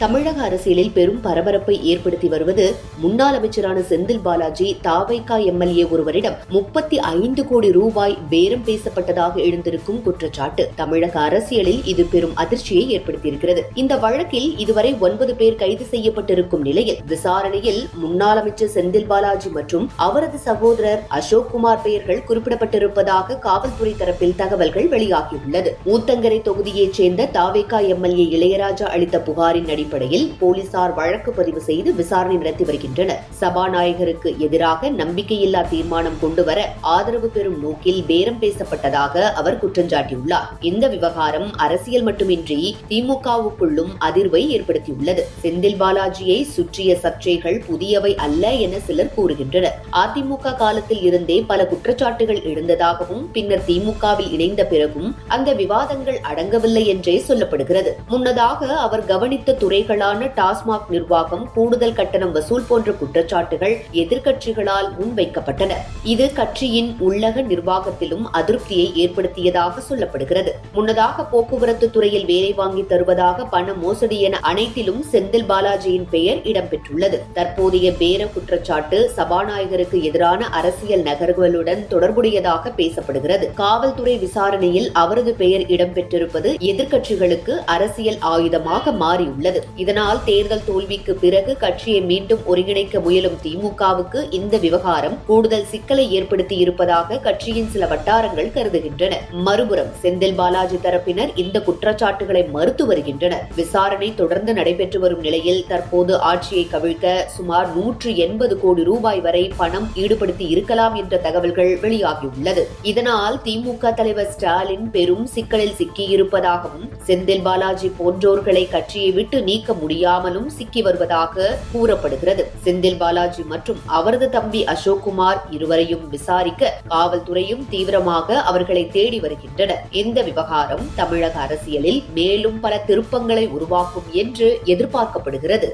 தமிழக அரசியலில் பெரும் பரபரப்பை ஏற்படுத்தி வருவது முன்னாள் அமைச்சரான செந்தில் பாலாஜி தாவைக்கா எம்எல்ஏ ஒருவரிடம் 35 கோடி ரூபாய் பேரம் பேசப்பட்டதாக எழுந்திருக்கும் குற்றச்சாட்டு. தமிழக அரசியலில் இது பெரும் அதிர்ச்சியை ஏற்படுத்தியிருக்கிறது. இந்த வழக்கில் இதுவரை 9 பேர் கைது செய்யப்பட்டிருக்கும் நிலையில் விசாரணையில் முன்னாள் அமைச்சர் செந்தில் பாலாஜி மற்றும் அவரது சகோதரர் அசோக் குமார் பெயர்கள் குறிப்பிடப்பட்டிருப்பதாக காவல்துறை தரப்பில் தகவல்கள் வெளியாகியுள்ளது. ஊத்தங்கரை தொகுதியைச் சேர்ந்த தாவைக்கா எம்எல்ஏ இளையராஜா அளித்த புகாரின் அடிப்படையில் போலீசார் வழக்கு பதிவு செய்து விசாரணை நடத்தி வருகின்றனர். சபாநாயகருக்கு எதிராக நம்பிக்கையில்லா தீர்மானம் கொண்டுவர ஆதரவு பெறும் நோக்கில் பேரம் பேசப்பட்டதாக அவர் குற்றஞ்சாட்டியுள்ளார். இந்த விவகாரம் அரசியல் மட்டுமின்றி திமுகவுக்குள்ளும் அதிர்வை ஏற்படுத்தியுள்ளது. செந்தில் பாலாஜியை சுற்றிய சர்ச்சைகள் புதியவை அல்ல என சிலர் கூறுகின்றனர். அதிமுக காலத்தில் இருந்தே பல குற்றச்சாட்டுகள் எழுந்ததாகவும் பின்னர் திமுகவில் இணைந்த பிறகும் அந்த விவாதங்கள் அடங்கவில்லை என்றே சொல்லப்படுகிறது. முன்னதாக அவர் கவனித்த துறைகளான டாஸ்மாக் நிர்வாகம், கூடுதல் கட்டணம் வசூல் போன்ற குற்றச்சாட்டுகள் எதிர்க்கட்சிகளால் முன்வைக்கப்பட்டன. இது கட்சியின் உள்ளக நிர்வாகத்திலும் அதிருப்தியை ஏற்படுத்தியதாக சொல்லப்படுகிறது. முன்னதாக போக்குவரத்து துறையில் வேலை வாங்கி தருவதாக பண மோசடி என அனைத்திலும் செந்தில் பாலாஜியின் பெயர் இடம்பெற்றுள்ளது. தற்போதைய பேர குற்றச்சாட்டு சபாநாயகருக்கு எதிரான அரசியல் நகர்வுகளுடன் தொடர்புடையதாக பேசப்படுகிறது. காவல்துறை விசாரணையில் அவரது பெயர் இடம்பெற்றிருப்பது எதிர்க்கட்சிகளுக்கு அரசியல் ஆயுதமாக மாறியுள்ளது. இதனால் தேர்தல் தோல்விக்கு பிறகு கட்சியை மீண்டும் ஒருங்கிணைக்க முயலும் திமுகவுக்கு இந்த விவகாரம் கூடுதல் சிக்கலை ஏற்படுத்தி இருப்பதாக கட்சியின் சில வட்டாரங்கள் கருதுகின்றன. மறுபுறம் செந்தில் பாலாஜி தரப்பினர் இந்த குற்றச்சாட்டுகளை மறுத்து வருகின்றனர். விசாரணை தொடர்ந்து நடைபெற்று வரும் நிலையில் தற்போது ஆட்சியை கவிழ்க்க சுமார் 180 கோடி ரூபாய் வரை பணம் ஈடுபடுத்தி இருக்கலாம் என்ற தகவல்கள் வெளியாகியுள்ளது. இதனால் திமுக தலைவர் ஸ்டாலின் பெரும் சிக்கலில் சிக்கியிருப்பதாகவும் செந்தில் பாலாஜி போன்றோர்களை கட்சியை விட்டு நீக்க முடியாமலும் சிக்கி வருவதாக கூறப்படுகிறது. செந்தில் பாலாஜி மற்றும் அவரது தம்பி அசோக் குமார் இருவரையும் விசாரிக்க காவல்துறையும் தீவிரமாக அவர்களை தேடி வருகின்றனர். இந்த விவகாரம் தமிழக அரசியலில் மேலும் பல திருப்பங்களை உருவாக்கும் என்று எதிர்பார்க்கப்படுகிறது.